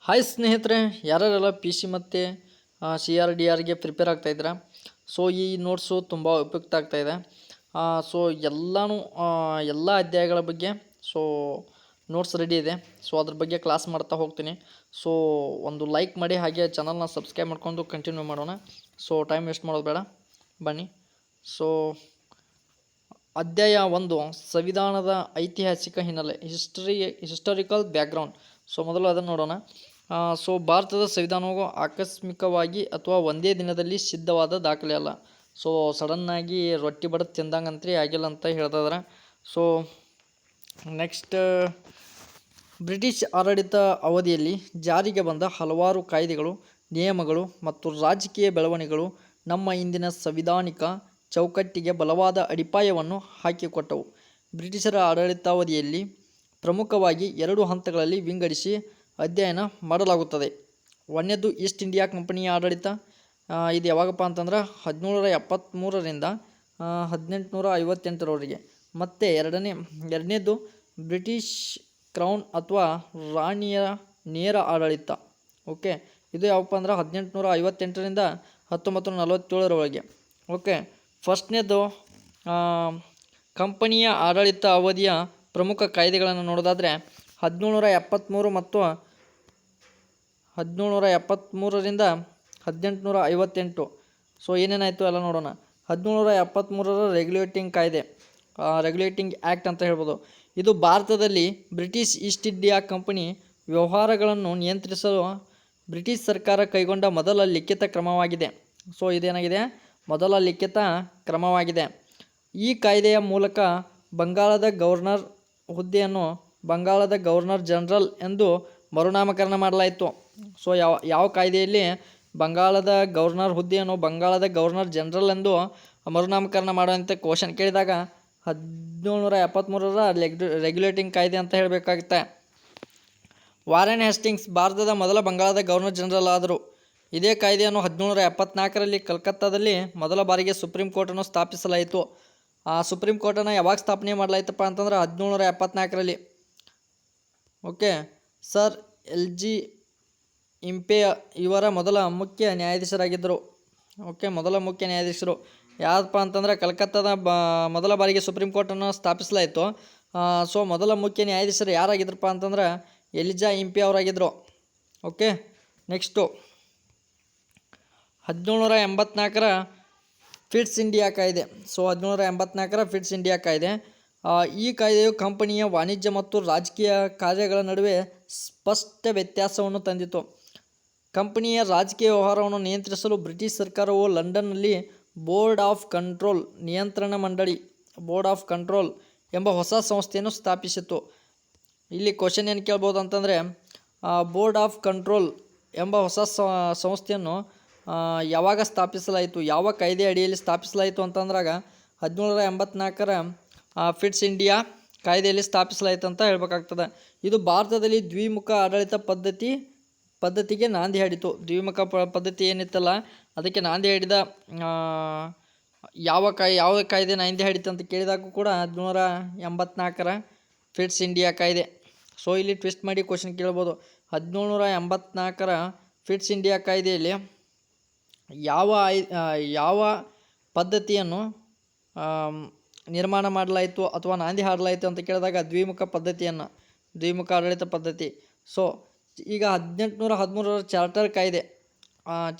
Hi ಸ್ನೇಹಿತರೆ, ಯಾರ್ಯಾರೆಲ್ಲ P C ಮತ್ತು ಸಿ ಆರ್ ಡಿ ಆರ್ಗೆ ಪ್ರಿಪೇರ್ ಆಗ್ತಾಯಿದ್ದೀರಾ. ಸೊ ಈ ನೋಟ್ಸು ತುಂಬ ಉಪಯುಕ್ತ ಆಗ್ತಾಯಿದೆ. ಸೊ ಎಲ್ಲ ಅಧ್ಯಾಯಗಳ ಬಗ್ಗೆ ನೋಟ್ಸ್ ರೆಡಿ ಇದೆ. ಸೊ ಅದ್ರ ಬಗ್ಗೆ ಕ್ಲಾಸ್ ಮಾಡ್ತಾ ಹೋಗ್ತೀನಿ. ಸೊ ಒಂದು ಲೈಕ್ ಮಾಡಿ, ಹಾಗೆ ಚಾನಲ್ನ ಸಬ್ಸ್ಕ್ರೈಬ್ ಮಾಡ್ಕೊಂಡು ಕಂಟಿನ್ಯೂ ಮಾಡೋಣ. ಸೊ ಟೈಮ್ ವೇಸ್ಟ್ ಮಾಡೋದು ಬೇಡ, ಬನ್ನಿ. ಸೊ ಅಧ್ಯಾಯ 1, ಸಂವಿಧಾನದ ಐತಿಹಾಸಿಕ ಹಿನ್ನೆಲೆ, ಹಿಸ್ಟಾರಿಕಲ್ ಬ್ಯಾಕ್ಗ್ರೌಂಡ್. ಸೊ ಮೊದಲು ಅದನ್ನು ನೋಡೋಣ. ಸೊ ಭಾರತದ ಸಂವಿಧಾನವು ಆಕಸ್ಮಿಕವಾಗಿ ಅಥವಾ ಒಂದೇ ದಿನದಲ್ಲಿ ಸಿದ್ಧವಾದ ದಾಖಲೆ ಅಲ್ಲ. ಸೊ ಸಡನ್ನಾಗಿ ರೊಟ್ಟಿ ಬಡದು ತಿಂದಂಗಂತೂ ಆಗಿಲ್ಲ ಅಂತ ಹೇಳ್ತಿದ್ದಾರೆ. ಸೊ ನೆಕ್ಸ್ಟ್, ಬ್ರಿಟಿಷ್ ಆಡಳಿತ ಅವಧಿಯಲ್ಲಿ ಜಾರಿಗೆ ಬಂದ ಹಲವಾರು ಕಾಯ್ದೆಗಳು, ನಿಯಮಗಳು ಮತ್ತು ರಾಜಕೀಯ ಬೆಳವಣಿಗೆಗಳು ನಮ್ಮ ಇಂದಿನ ಸಂವಿಧಾನಿಕ ಚೌಕಟ್ಟಿಗೆ ಬಲವಾದ ಅಡಿಪಾಯವನ್ನು ಹಾಕಿಕೊಟ್ಟವು. ಬ್ರಿಟಿಷರ ಆಡಳಿತಾವಧಿಯಲ್ಲಿ ಪ್ರಮುಖವಾಗಿ 2 ಹಂತಗಳಲ್ಲಿ ವಿಂಗಡಿಸಿ ಅಧ್ಯಯನ ಮಾಡಲಾಗುತ್ತದೆ. ಒಂದನೇದು ಈಸ್ಟ್ ಇಂಡಿಯಾ ಕಂಪನಿಯ ಆಡಳಿತ. ಇದು ಯಾವಾಗಪ್ಪ ಅಂತಂದ್ರೆ 1773ರಿಂದ 1858ರವರೆಗೆ. ಮತ್ತು ಎರಡನೇದು ಬ್ರಿಟಿಷ್ ಕ್ರೌನ್ ಅಥವಾ ರಾಣಿಯ ನೇರ ಆಡಳಿತ. ಓಕೆ, ಇದು ಯಾವಪ್ಪ ಅಂದ್ರೆ 1858ರಿಂದ 1947ರವರೆಗೆ. ಓಕೆ, ಫಸ್ಟ್ನೇದು ಕಂಪನಿಯ ಆಡಳಿತ ಅವಧಿಯ ಪ್ರಮುಖ ಕಾಯ್ದೆಗಳನ್ನು ನೋಡೋದಾದರೆ 1773 ಮತ್ತು 1773ರಿಂದ 1858. ಸೊ ಏನೇನಾಯಿತು ಎಲ್ಲ ನೋಡೋಣ. 1773ರ ರೆಗ್ಯುಲೇಟಿಂಗ್ ಕಾಯ್ದೆ, ರೆಗ್ಯುಲೇಟಿಂಗ್ ಆ್ಯಕ್ಟ್ ಅಂತ ಹೇಳ್ಬೋದು. ಇದು ಭಾರತದಲ್ಲಿ ಬ್ರಿಟಿಷ್ ಈಸ್ಟ್ ಇಂಡಿಯಾ ಕಂಪನಿ ವ್ಯವಹಾರಗಳನ್ನು ನಿಯಂತ್ರಿಸಲು ಬ್ರಿಟಿಷ್ ಸರ್ಕಾರ ಕೈಗೊಂಡ ಮೊದಲ ಲಿಖಿತ ಕ್ರಮವಾಗಿದೆ. ಸೊ ಇದೇನಾಗಿದೆ, ಮೊದಲ ಲಿಖಿತ ಕ್ರಮವಾಗಿದೆ. ಈ ಕಾಯ್ದೆಯ ಮೂಲಕ ಬಂಗಾಳದ ಗವರ್ನರ್ ಹುದ್ದೆಯನ್ನು ಬಂಗಾಳದ ಗವರ್ನರ್ ಜನರಲ್ ಎಂದು ಮರುನಾಮಕರಣ ಮಾಡಲಾಯಿತು. ಸೊ ಯಾವ ಕಾಯ್ದೆಯಲ್ಲಿ ಬಂಗಾಳದ ಗವರ್ನರ್ ಹುದ್ದೆಯನ್ನು ಬಂಗಾಳದ ಗವರ್ನರ್ ಜನರಲ್ ಎಂದು ಮರುನಾಮಕರಣ ಮಾಡುವಂಥ ಕ್ವಶನ್ ಕೇಳಿದಾಗ 1773ರ ರೆಗ್ಯುಲೇಟಿಂಗ್ ಕಾಯ್ದೆ ಅಂತ ಹೇಳಬೇಕಾಗುತ್ತೆ. ವಾರೆನ್ ಹೇಸ್ಟಿಂಗ್ಸ್ ಭಾರತದ ಮೊದಲ ಬಂಗಾಳದ ಗವರ್ನರ್ ಜನರಲ್ ಆದರು. ಇದೇ ಕಾಯ್ದೆಯನ್ನು 1774ರಲ್ಲಿ ಕಲ್ಕತ್ತಾದಲ್ಲಿ ಮೊದಲ ಬಾರಿಗೆ ಸುಪ್ರೀಂ ಕೋರ್ಟನ್ನು ಸ್ಥಾಪಿಸಲಾಯಿತು. ಆ ಸುಪ್ರೀಂ ಕೋರ್ಟನ್ನು ಯಾವಾಗ ಸ್ಥಾಪನೆ ಮಾಡಲಾಯಿತಪ್ಪ ಅಂತಂದ್ರೆ 1774ರಲ್ಲಿ. Okay, sir Elijah. ಇಂಪೆ ಇವರ ಮೊದಲ ಮುಖ್ಯ ನ್ಯಾಯಾಧೀಶರಾಗಿದ್ದರು. ಓಕೆ, ಮೊದಲ ಮುಖ್ಯ ನ್ಯಾಯಾಧೀಶರು ಯಾರಪ್ಪ ಅಂತಂದ್ರೆ ಕಲ್ಕತ್ತಾದ ಮೊದಲ ಬಾರಿಗೆ ಸುಪ್ರೀಂ ಕೋರ್ಟನ್ನು ಸ್ಥಾಪಿಸಲಾಯಿತು. ಸೊ ಮೊದಲ ಮುಖ್ಯ ನ್ಯಾಯಾಧೀಶರು ಯಾರಾಗಿದ್ರಪ್ಪ ಅಂತಂದ್ರೆ ಎಲಿಜಾ ಇಂಪೆ ಅವರಾಗಿದ್ದರು. ಓಕೆ, ನೆಕ್ಸ್ಟು 1784ರ ಫಿಟ್ಸ್ ಇಂಡಿಯಾ ಕಾಯ್ದೆ. ಸೊ 1784ರ ಫಿಟ್ಸ್ ಇಂಡಿಯಾ ಕಾಯ್ದೆ. ಈ ಕಾಯ್ದೆಯು ಕಂಪನಿಯ ವಾಣಿಜ್ಯ ಮತ್ತು ರಾಜಕೀಯ ಕಾರ್ಯಗಳ ನಡುವೆ ಸ್ಪಷ್ಟ ವ್ಯತ್ಯಾಸವನ್ನು ತಂದಿತು. ಕಂಪನಿಯ ರಾಜಕೀಯ ವ್ಯವಹಾರವನ್ನು ನಿಯಂತ್ರಿಸಲು ಬ್ರಿಟಿಷ್ ಸರ್ಕಾರವು ಲಂಡನ್ನಲ್ಲಿ ಬೋರ್ಡ್ ಆಫ್ ಕಂಟ್ರೋಲ್ ನಿಯಂತ್ರಣ ಮಂಡಳಿ, ಬೋರ್ಡ್ ಆಫ್ ಕಂಟ್ರೋಲ್ ಎಂಬ ಹೊಸ ಸಂಸ್ಥೆಯನ್ನು ಸ್ಥಾಪಿಸಿತು. ಇಲ್ಲಿ ಕ್ವಶನ್ ಏನು ಕೇಳ್ಬೋದು ಅಂತಂದರೆ, ಬೋರ್ಡ್ ಆಫ್ ಕಂಟ್ರೋಲ್ ಎಂಬ ಹೊಸ ಸಂಸ್ಥೆಯನ್ನು ಯಾವಾಗ ಸ್ಥಾಪಿಸಲಾಯಿತು, ಯಾವ ಕಾಯ್ದೆ ಅಡಿಯಲ್ಲಿ ಸ್ಥಾಪಿಸಲಾಯಿತು ಅಂತಂದ್ರಾಗ 1784ರ ಫಿಟ್ಸ್ ಇಂಡಿಯಾ ಕಾಯ್ದೆಯಲ್ಲಿ ಸ್ಥಾಪಿಸಲಾಯಿತು ಅಂತ ಹೇಳ್ಬೇಕಾಗ್ತದೆ. ಇದು ಭಾರತದಲ್ಲಿ ದ್ವಿಮುಖ ಆಡಳಿತ ಪದ್ಧತಿಗೆ ನಾಂದಿ ಹಾಡಿತು. ದ್ವಿಮುಖ ಪದ್ಧತಿ ಏನಿತ್ತಲ್ಲ ಅದಕ್ಕೆ ನಾಂದಿ ಹಾಡಿದ ಯಾವ ಕಾಯ್ದೆ ನಾಂದಿ ಹಾಡಿತು ಅಂತ ಕೇಳಿದಾಗೂ ಕೂಡ 1784ರ ಫಿಟ್ಸ್ ಇಂಡಿಯಾ ಕಾಯ್ದೆ. ಸೊ ಇಲ್ಲಿ ಟ್ವಿಸ್ಟ್ ಮಾಡಿ ಕ್ವಶನ್ ಕೇಳ್ಬೋದು. 1784ರ ಫಿಟ್ಸ್ ಇಂಡಿಯಾ ಕಾಯ್ದೆಯಲ್ಲಿ ಯಾವ ಪದ್ಧತಿಯನ್ನು ನಿರ್ಮಾಣ ಮಾಡಲಾಯಿತು ಅಥವಾ ನಾಂದಿ ಹಾಡಲಾಯಿತು ಅಂತ ಕೇಳಿದಾಗ ದ್ವಿಮುಖ ಆಡಳಿತ ಪದ್ಧತಿ. ಸೊ ಈಗ 1813ರ ಚಾರ್ಟರ್ ಕಾಯ್ದೆ,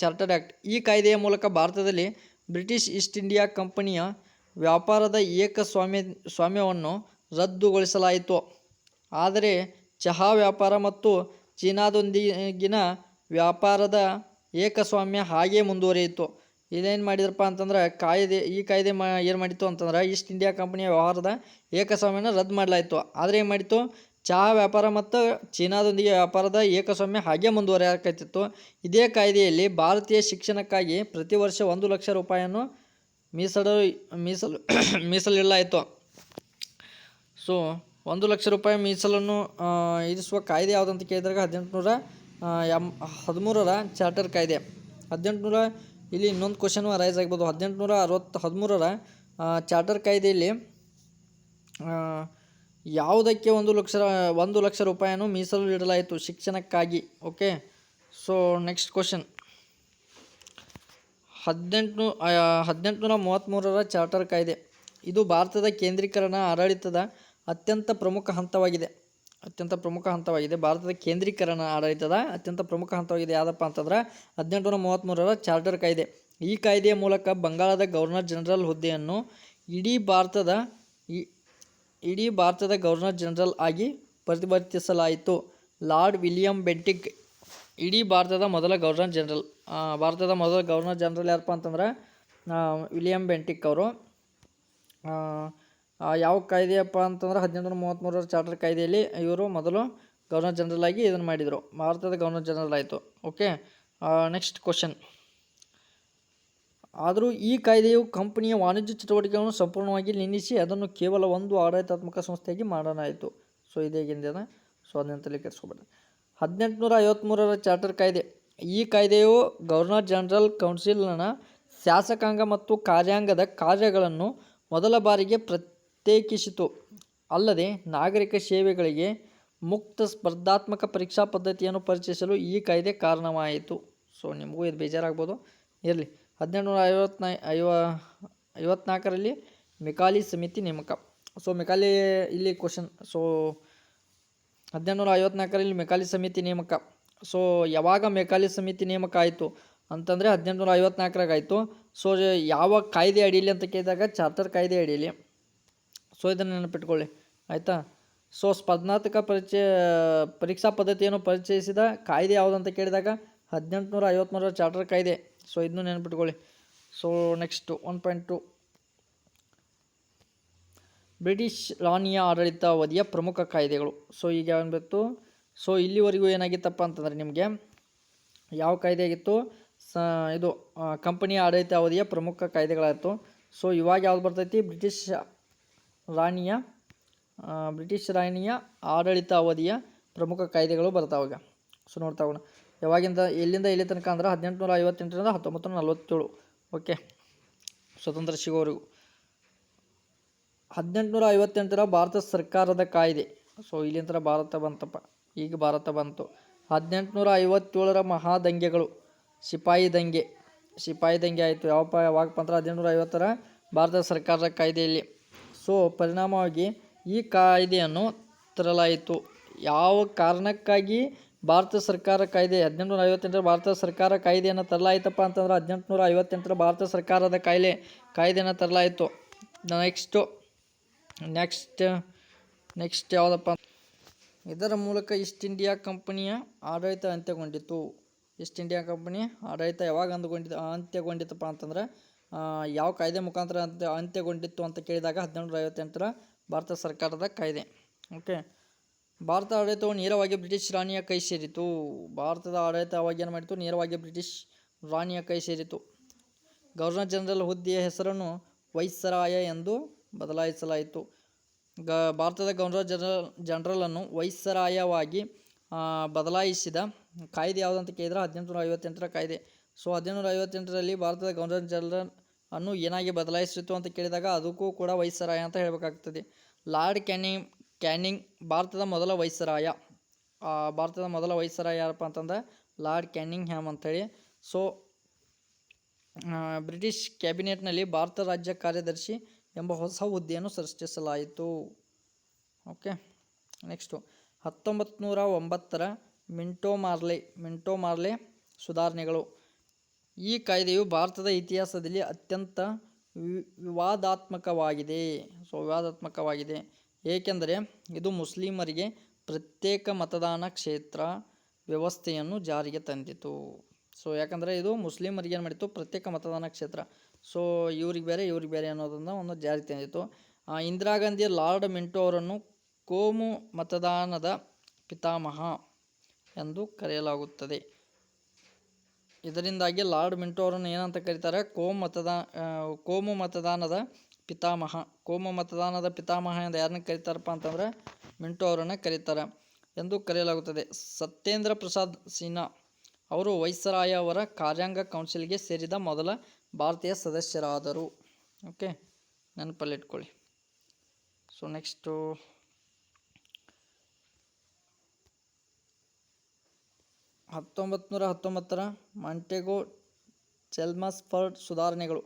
ಚಾರ್ಟರ್ ಆ್ಯಕ್ಟ್. ಈ ಕಾಯ್ದೆಯ ಮೂಲಕ ಭಾರತದಲ್ಲಿ ಬ್ರಿಟಿಷ್ ಈಸ್ಟ್ ಇಂಡಿಯಾ ಕಂಪನಿಯ ವ್ಯಾಪಾರದ ಸ್ವಾಮ್ಯವನ್ನು ರದ್ದುಗೊಳಿಸಲಾಯಿತು. ಆದರೆ ಚಹಾ ವ್ಯಾಪಾರ ಮತ್ತು ಚೀನಾದೊಂದಿಗಿನ ವ್ಯಾಪಾರದ ಏಕಸ್ವಾಮ್ಯ ಹಾಗೇ ಮುಂದುವರಿಯಿತು. ಇದೇನು ಮಾಡಿದ್ರಪ್ಪ ಅಂತಂದ್ರೆ ಈ ಕಾಯ್ದೆ ಏನು ಮಾಡಿತ್ತು ಅಂತಂದ್ರೆ ಈಸ್ಟ್ ಇಂಡಿಯಾ ಕಂಪನಿಯ ವ್ಯವಹಾರದ ಏಕಸ್ವಾಮ್ಯನ ರದ್ದು ಮಾಡಲಾಯಿತು. ಆದರೆ ಏನು ಮಾಡಿತ್ತು, ಚಹಾ ವ್ಯಾಪಾರ ಮತ್ತು ಚೀನಾದೊಂದಿಗೆ ವ್ಯಾಪಾರದ ಏಕಸ್ವಾಮ್ಯ ಹಾಗೇ ಮುಂದುವರಿಯಾಕತ್ತಿತ್ತು. ಇದೇ ಕಾಯ್ದೆಯಲ್ಲಿ ಭಾರತೀಯ ಶಿಕ್ಷಣಕ್ಕಾಗಿ ಪ್ರತಿ ವರ್ಷ 1 ಲಕ್ಷ ರೂಪಾಯಿಯನ್ನು ಮೀಸಲಿಡಲಾಯಿತು. ಸೊ 1 ಲಕ್ಷ ರೂಪಾಯಿ ಮೀಸಲನ್ನು ಇರಿಸುವ ಕಾಯ್ದೆ ಯಾವುದಂತ ಕೇಳಿದಾಗ 1813ರ ಚಾರ್ಟರ್ ಕಾಯ್ದೆ. ಇಲ್ಲಿ ಇನ್ನೊಂದು ಕ್ವಶನ್ ರೈಸ್ ಆಗ್ಬೋದು. 1813ರ ಚಾರ್ಟರ್ ಕಾಯ್ದೆಯಲ್ಲಿ ಯಾವುದಕ್ಕೆ 1 ಲಕ್ಷ ರೂಪಾಯಿಯನ್ನು ಮೀಸಲು ಇಡಲಾಯಿತು? ಶಿಕ್ಷಣಕ್ಕಾಗಿ. ಓಕೆ. ಸೊ ನೆಕ್ಸ್ಟ್ ಕ್ವಶನ್, 1833ರ ಚಾರ್ಟರ್ ಕಾಯ್ದೆ. ಇದು ಭಾರತದ ಕೇಂದ್ರೀಕರಣ ಆಡಳಿತದ ಅತ್ಯಂತ ಪ್ರಮುಖ ಹಂತವಾಗಿದೆ. ಭಾರತದ ಕೇಂದ್ರೀಕರಣ ಆಡಳಿತದ ಅತ್ಯಂತ ಪ್ರಮುಖ ಹಂತವಾಗಿದೆ. ಯಾವುದಪ್ಪ ಅಂತಂದ್ರೆ 1833ರ ಚಾರ್ಟರ್ ಕಾಯ್ದೆ. ಈ ಕಾಯ್ದೆಯ ಮೂಲಕ ಬಂಗಾಳದ ಗವರ್ನರ್ ಜನರಲ್ ಹುದ್ದೆಯನ್ನು ಇಡೀ ಭಾರತದ ಗವರ್ನರ್ ಜನರಲ್ ಆಗಿ ಪರಿವರ್ತಿಸಲಾಯಿತು. ಲಾರ್ಡ್ ವಿಲಿಯಂ ಬೆಂಟಿಕ್ ಇಡೀ ಭಾರತದ ಮೊದಲ ಗವರ್ನರ್ ಜನರಲ್. ಭಾರತದ ಮೊದಲ ಗವರ್ನರ್ ಜನರಲ್ ಯಾರಪ್ಪ ಅಂತಂದ್ರೆ ವಿಲಿಯಂ ಬೆಂಟಿಕ್ ಅವರು. ಯಾವ ಕಾಯ್ದೆಯಪ್ಪ ಅಂತಂದ್ರೆ 1833ರ ಚಾರ್ಟರ್ ಕಾಯ್ದೆಯಲ್ಲಿ ಇವರು ಮೊದಲು ಗವರ್ನರ್ ಜನರಲ್ ಆಗಿ ಇದನ್ನು ಮಾಡಿದರು. ಭಾರತದ ಗವರ್ನರ್ ಜನರಲ್ ಆಯಿತು. ಓಕೆ. ನೆಕ್ಸ್ಟ್ ಕ್ವಶನ್, ಆದರೂ ಈ ಕಾಯ್ದೆಯು ಕಂಪನಿಯ ವಾಣಿಜ್ಯ ಚಟುವಟಿಕೆಗಳನ್ನು ಸಂಪೂರ್ಣವಾಗಿ ನಿಲ್ಲಿಸಿ ಅದನ್ನು ಕೇವಲ ಒಂದು ಆಡಳಿತಾತ್ಮಕ ಸಂಸ್ಥೆಯಾಗಿ ಮಾಡಲಾಯಿತು. ಸೊ ಇದೇಗಿಂದ ಸೊ ಅದನ್ನ ತಲೆ ಕೆಡಿಸ್ಕೊಬೇಡಿ. 1853ರ ಚಾರ್ಟರ್ ಕಾಯ್ದೆ. ಈ ಕಾಯ್ದೆಯು ಗವರ್ನರ್ ಜನರಲ್ ಕೌನ್ಸಿಲ್ನ ಶಾಸಕಾಂಗ ಮತ್ತು ಕಾರ್ಯಾಂಗದ ಕಾರ್ಯಗಳನ್ನು ಮೊದಲ ಬಾರಿಗೆ ಪ್ರತ್ಯೇಕಿಸಿತು. ಅಲ್ಲದೆ ನಾಗರಿಕ ಸೇವೆಗಳಿಗೆ ಮುಕ್ತ ಸ್ಪರ್ಧಾತ್ಮಕ ಪರೀಕ್ಷಾ ಪದ್ಧತಿಯನ್ನು ಪರಿಚಯಿಸಲು ಈ ಕಾಯ್ದೆ ಕಾರಣವಾಯಿತು. ಸೊ ನಿಮಗೂ ಇದು ಬೇಜಾರಾಗ್ಬೋದು, ಇರಲಿ. 1854ರಲ್ಲಿ ಮೆಕಾಲಿ ಸಮಿತಿ ನೇಮಕ. ಸೊ ಮೆಕಾಲಿ ಇಲ್ಲಿ ಕ್ವಶನ್. ಸೊ 1854ರಲ್ಲಿ ಮೆಕಾಲಿ ಸಮಿತಿ ನೇಮಕ. ಸೊ ಯಾವಾಗ ಮೆಕಾಲಿ ಸಮಿತಿ ನೇಮಕ ಆಯಿತು ಅಂತಂದರೆ 1854ರಾಗ ಆಯಿತು. ಸೊ ಯಾವ ಕಾಯ್ದೆ ಅಡಿಯಲ್ಲಿ ಅಂತ ಕೇಳಿದಾಗ ಚಾರ್ಟರ್ ಕಾಯ್ದೆ ಅಡಿಯಲ್ಲಿ. ಸೊ ಇದನ್ನು ನೆನಪಿಟ್ಕೊಳ್ಳಿ, ಆಯಿತಾ. ಸೊ ಸ್ಪರ್ಧಾತ್ಮಕ ಪರೀಕ್ಷಾ ಪದ್ಧತಿಯನ್ನು ಪರಿಚಯಿಸಿದ ಕಾಯ್ದೆ ಯಾವುದಂತ ಕೇಳಿದಾಗ 1853ರ ಚಾರ್ಟರ್ ಕಾಯ್ದೆ. ಸೊ ಇದನ್ನು ನೆನಪಿಟ್ಕೊಳ್ಳಿ. ಸೊ ನೆಕ್ಸ್ಟ್ 1.2, ಬ್ರಿಟಿಷ್ ರಾಣಿಯ ಆಡಳಿತಾವಧಿಯ ಪ್ರಮುಖ ಕಾಯ್ದೆಗಳು. ಸೊ ಈಗ ಏನ್ಬೇಕು, ಸೊ ಇಲ್ಲಿವರೆಗೂ ಏನಾಗಿತ್ತಪ್ಪ ಅಂತಂದರೆ ನಿಮಗೆ ಯಾವ ಕಾಯ್ದೆ ಆಗಿತ್ತು? ಇದು ಕಂಪನಿಯ ಆಡಳಿತಾವಧಿಯ ಪ್ರಮುಖ ಕಾಯ್ದೆಗಳಾಯಿತು. ಸೊ ಇವಾಗ ಯಾವ್ದು ಬರ್ತೈತಿ? ಬ್ರಿಟಿಷ್ ರಾಣಿಯ ಆಡಳಿತಾವಧಿಯ ಪ್ರಮುಖ ಕಾಯ್ದೆಗಳು ಬರ್ತಾವಾಗ. ಸೊ ನೋಡ್ತಾ ಹೋಗೋಣ. ಯಾವಾಗಿಂದ ಎಲ್ಲಿಂದ ಎಲ್ಲಿ ತನಕ ಅಂದ್ರೆ 1858ರಿಂದ 1947. ಓಕೆ, ಸ್ವತಂತ್ರ ಸಿಗೋವರೆಗೂ. 1858ರ ಭಾರತ ಸರ್ಕಾರದ ಕಾಯ್ದೆ. ಸೊ ಇಲ್ಲಿಂದ ಭಾರತ ಬಂತಪ್ಪ, ಈಗ ಭಾರತ ಬಂತು. 1857ರ ಮಹಾದಂಗೆಗಳು, ಸಿಪಾಯಿ ದಂಗೆ ಆಯಿತು. ಯಾವಾಗಪ್ಪ ಅಂದ್ರೆ 1850ರ ಭಾರತ ಸರ್ಕಾರದ ಕಾಯ್ದೆಯಲ್ಲಿ. ಸೊ ಪರಿಣಾಮವಾಗಿ ಈ ಕಾಯ್ದೆಯನ್ನು ತರಲಾಯಿತು. ಯಾವ ಕಾರಣಕ್ಕಾಗಿ ಭಾರತ ಸರ್ಕಾರ ಕಾಯ್ದೆ 1858ರ ಭಾರತ ಸರ್ಕಾರ ಕಾಯ್ದೆಯನ್ನು ತರಲಾಯಿತಪ್ಪ ಅಂತಂದ್ರೆ 1858ರ ಭಾರತ ಸರ್ಕಾರದ ಕಾಯ್ದೆಯನ್ನು ತರಲಾಯಿತು. ನೆಕ್ಸ್ಟ್ ಯಾವುದಪ್ಪ? ಇದರ ಮೂಲಕ ಈಸ್ಟ್ ಇಂಡಿಯಾ ಕಂಪನಿಯ ಆಡಳಿತ ಅಂತ್ಯಗೊಂಡಿತು. ಈಸ್ಟ್ ಇಂಡಿಯಾ ಕಂಪನಿ ಆಡಳಿತ ಯಾವಾಗ ಅಂತ್ಯಗೊಂಡಿತಪ್ಪ ಅಂತಂದ್ರೆ ಯಾವ ಕಾಯ್ದೆ ಮುಖಾಂತರ ಅಂತ್ಯಗೊಂಡಿತ್ತು ಅಂತ ಕೇಳಿದಾಗ 1858ರ ಭಾರತ ಸರ್ಕಾರದ ಕಾಯ್ದೆ. ಓಕೆ. ಭಾರತ ಆಡಳಿತವು ನೇರವಾಗಿ ಬ್ರಿಟಿಷ್ ರಾಣಿಯ ಕೈ ಸೇರಿತು. ಭಾರತದ ಆಡಳಿತ ಅವಾಗ ಏನು ಮಾಡಿತು? ನೇರವಾಗಿ ಬ್ರಿಟಿಷ್ ರಾಣಿಯ ಕೈ ಸೇರಿತು. ಗವರ್ನರ್ ಜನರಲ್ ಹುದ್ದೆಯ ಹೆಸರನ್ನು ವೈಸ್ರಾಯ ಎಂದು ಬದಲಾಯಿಸಲಾಯಿತು. ಭಾರತದ ಗವರ್ನರ್ ಜನರಲನ್ನು ವೈಸ್ರಾಯವಾಗಿ ಬದಲಾಯಿಸಿದ ಕಾಯ್ದೆ ಯಾವುದಂತ ಕೇಳಿದ್ರೆ 1858ರ ಕಾಯ್ದೆ. ಸೊ 1858ರಲ್ಲಿ ಭಾರತದ ಗವರ್ನರ್ ಜನರಲ್ ಅನ್ನು ಏನಾಗಿ ಬದಲಾಯಿಸಿತು ಅಂತ ಕೇಳಿದಾಗ ಅದಕ್ಕೂ ಕೂಡ ವೈಸ್ರಾಯ ಅಂತ ಹೇಳಬೇಕಾಗ್ತದೆ. ಲಾರ್ಡ್ ಕ್ಯಾನಿಂಗ್ ಭಾರತದ ಮೊದಲ ವೈಸ್ರಾಯ. ಯಾರಪ್ಪ ಅಂತಂದ್ರೆ ಲಾರ್ಡ್ ಕ್ಯಾನಿಂಗ್ ಹ್ಯಾಮ್ ಅಂತೇಳಿ. ಸೊ ಬ್ರಿಟಿಷ್ ಕ್ಯಾಬಿನೆಟ್ನಲ್ಲಿ ಭಾರತ ರಾಜ್ಯ ಕಾರ್ಯದರ್ಶಿ ಎಂಬ ಹೊಸ ಹುದ್ದೆಯನ್ನು ಸೃಷ್ಟಿಸಲಾಯಿತು. ಓಕೆ. ನೆಕ್ಸ್ಟು 1909ರ ಮಿಂಟೋ ಮಾರ್ಲೆ ಸುಧಾರಣೆಗಳು. ಈ ಕಾಯ್ದೆಯು ಭಾರತದ ಇತಿಹಾಸದಲ್ಲಿ ಅತ್ಯಂತ ವಿವಾದಾತ್ಮಕವಾಗಿದೆ. ಏಕೆಂದರೆ ಇದು ಮುಸ್ಲಿಮರಿಗೆ ಪ್ರತ್ಯೇಕ ಮತದಾನ ಕ್ಷೇತ್ರ ವ್ಯವಸ್ಥೆಯನ್ನು ಜಾರಿಗೆ ತಂದಿತು. ಸೊ ಯಾಕಂದರೆ ಇದು ಮುಸ್ಲಿಮರಿಗೆ ಏನು ಮಾಡಿತ್ತು? ಪ್ರತ್ಯೇಕ ಮತದಾನ ಕ್ಷೇತ್ರ. ಸೊ ಇವ್ರಿಗೆ ಬೇರೆ ಅನ್ನೋದನ್ನು ಒಂದು ಜಾರಿಗೆ ತಂದಿತ್ತು. ಇಂದಿರಾ ಗಾಂಧಿ ಲಾರ್ಡ್ ಮಿಂಟೋ ಅವರನ್ನು ಕೋಮು ಮತದಾನದ ಪಿತಾಮಹ ಎಂದು ಕರೆಯಲಾಗುತ್ತದೆ. ಇದರಿಂದಾಗಿ ಲಾರ್ಡ್ ಮಿಂಟೋ ಅವರನ್ನು ಏನಂತ ಕರೀತಾರೆ? ಕೋಮು ಮತದಾನದ ಪಿತಾಮಹ ಎಂದು ಯಾರನ್ನ ಕರೀತಾರಪ್ಪ ಅಂತಂದ್ರೆ ಮಿಂಟೋ ಅವರನ್ನು ಕರೀತಾರೆ ಎಂದು ಕರೆಯಲಾಗುತ್ತದೆ. ಸತ್ಯೇಂದ್ರ ಪ್ರಸಾದ್ ಸಿನ್ಹಾ ಅವರು ವೈಸ್ರಾಯ ಅವರ ಕಾರ್ಯಾಂಗ ಕೌನ್ಸಿಲ್ಗೆ ಸೇರಿದ ಮೊದಲ ಭಾರತೀಯ ಸದಸ್ಯರಾದರು. ಓಕೆ, ನೆನಪಲ್ಲಿಟ್ಕೊಳ್ಳಿ. ಸೊ ನೆಕ್ಸ್ಟು 1919ರ ಮಾಂಟೆಗೊ ಚೆಲ್ಮಸ್ಫರ್ಡ್ ಸುಧಾರಣೆಗಳು.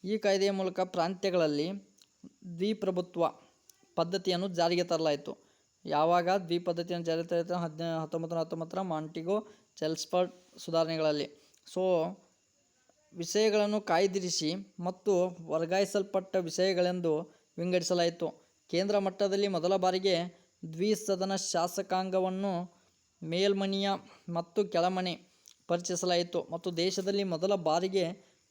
ಈ ಕಾಯ್ದೆಯ ಮೂಲಕ ಪ್ರಾಂತ್ಯಗಳಲ್ಲಿ ದ್ವಿಪ್ರಭುತ್ವ ಪದ್ಧತಿಯನ್ನು ಜಾರಿಗೆ ತರಲಾಯಿತು. ಯಾವಾಗ ದ್ವಿಪದ್ಧತಿಯನ್ನು ಜಾರಿಗೆ ತರಲಾಯಿತು? 1919ರ ಮಾಂಟೆಗೊ ಚೆಲ್ಮಸ್ಫರ್ಡ್ ಸುಧಾರಣೆಗಳಲ್ಲಿ. ಸೊ ವಿಷಯಗಳನ್ನು ಕಾಯ್ದಿರಿಸಿ ಮತ್ತು ವರ್ಗಾಯಿಸಲ್ಪಟ್ಟ ವಿಷಯಗಳೆಂದು ವಿಂಗಡಿಸಲಾಯಿತು. ಕೇಂದ್ರ ಮಟ್ಟದಲ್ಲಿ ಮೊದಲ ಬಾರಿಗೆ ದ್ವಿಸದನ ಶಾಸಕಾಂಗವನ್ನು ಮೇಲ್ಮನೆಯ ಮತ್ತು ಕೆಳಮನೆ ಪರಿಚಯಿಸಲಾಯಿತು ಮತ್ತು ದೇಶದಲ್ಲಿ ಮೊದಲ ಬಾರಿಗೆ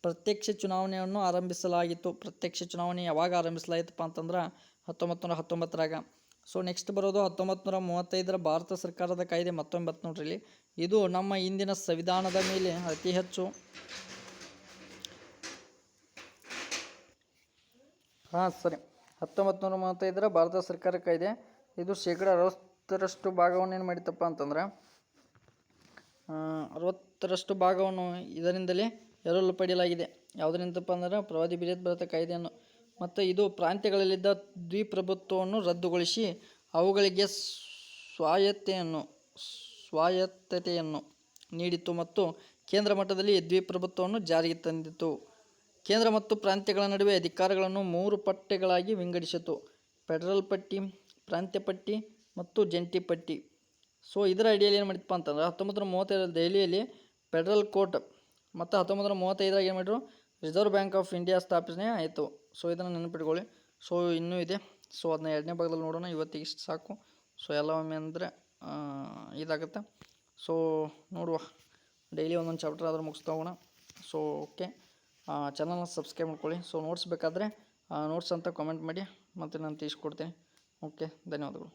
ಪ್ರತ್ಯಕ್ಷ ಚುನಾವಣೆಯನ್ನು ಆರಂಭಿಸಲಾಗಿತ್ತು. ಪ್ರತ್ಯಕ್ಷ ಚುನಾವಣೆ ಯಾವಾಗ ಆರಂಭಿಸಲಾಯಿತಪ್ಪ ಅಂತಂದ್ರೆ 1919ರಾಗ. ಸೊ ನೆಕ್ಸ್ಟ್ ಬರೋದು 1935ರ ಭಾರತ ಸರ್ಕಾರದ ಕಾಯ್ದೆ 19 ನೋಡ್ರಿ. ಇದು ನಮ್ಮ ಇಂದಿನ ಸಂವಿಧಾನದ ಮೇಲೆ ಅತಿ ಹೆಚ್ಚು ಸರಿ 1935ರ ಭಾರತ ಸರ್ಕಾರ ಕಾಯ್ದೆ ಇದು ಶೇಕಡ 60ರಷ್ಟು ಭಾಗವನ್ನು ಏನು ಮಾಡಿತಪ್ಪ ಅಂತಂದ್ರೆ 60ರಷ್ಟು ಭಾಗವನ್ನು ಇದರಿಂದಲೇ ಎರವಲು ಪಡೆಯಲಾಗಿದೆ. ಯಾವುದರಿಂದಪ್ಪ ಅಂದ್ರೆ ಪ್ರವಾದಿ ವಿರೋಧಿ ಭಾರತ ಕಾಯ್ದೆಯನ್ನು. ಮತ್ತು ಇದು ಪ್ರಾಂತ್ಯಗಳಲ್ಲಿದ್ದ ದ್ವಿಪ್ರಭುತ್ವವನ್ನು ರದ್ದುಗೊಳಿಸಿ ಅವುಗಳಿಗೆ ಸ್ವಾಯತ್ತತೆಯನ್ನು ನೀಡಿತು ಮತ್ತು ಕೇಂದ್ರ ಮಟ್ಟದಲ್ಲಿ ದ್ವಿಪ್ರಭುತ್ವವನ್ನು ಜಾರಿಗೆ ತಂದಿತು. ಕೇಂದ್ರ ಮತ್ತು ಪ್ರಾಂತ್ಯಗಳ ನಡುವೆ ಅಧಿಕಾರಗಳನ್ನು 3 ಪಟ್ಟಿಗಳಾಗಿ ವಿಂಗಡಿಸಿತು: ಫೆಡರಲ್ ಪಟ್ಟಿ, ಪ್ರಾಂತ್ಯ ಪಟ್ಟಿ ಮತ್ತು ಜಂಟಿ ಪಟ್ಟಿ. ಸೊ ಇದರ ಅಡಿಯಲ್ಲಿ ಏನು ಮಾಡಿತಪ್ಪ ಅಂತಂದ್ರೆ 1935 ದೆಹಲಿಯಲ್ಲಿ ಫೆಡರಲ್ ಕೋರ್ಟ್ ಮತ್ತು 1935ರಾಗ ಏನು ಮಾಡಿದ್ರು, ರಿಸರ್ವ್ ಬ್ಯಾಂಕ್ ಆಫ್ ಇಂಡಿಯಾ ಸ್ಥಾಪನೆ ಆಯಿತು. ಸೊ ಇದನ್ನು ನೆನಪಿಟ್ಕೊಳ್ಳಿ. ಸೊ ಇನ್ನೂ ಇದೆ. ಸೊ ಅದನ್ನ 2ನೇ ಭಾಗದಲ್ಲಿ ನೋಡೋಣ. ಇವತ್ತಿಗೆ ಇಷ್ಟು ಸಾಕು. ಸೊ ಎಲ್ಲ ಒಮ್ಮೆ ಅಂದರೆ ಇದಾಗುತ್ತೆ. ಸೊ ನೋಡುವ, ಡೈಲಿ ಒಂದೊಂದು ಚಾಪ್ಟರ್ ಆದರೂ ಮುಗಿಸ್ತಾ ಹೋಗೋಣ. ಸೊ ಓಕೆ, ಚಾನಲ್ನ ಸಬ್ಸ್ಕ್ರೈಬ್ ಮಾಡ್ಕೊಳ್ಳಿ. ಸೊ ನೋಟ್ಸ್ ಬೇಕಾದರೆ ನೋಟ್ಸ್ ಅಂತ ಕಾಮೆಂಟ್ ಮಾಡಿ ಮತ್ತು ನಾನು ತಿಳಿಸ್ಕೊಡ್ತೀನಿ. ಓಕೆ, ಧನ್ಯವಾದಗಳು.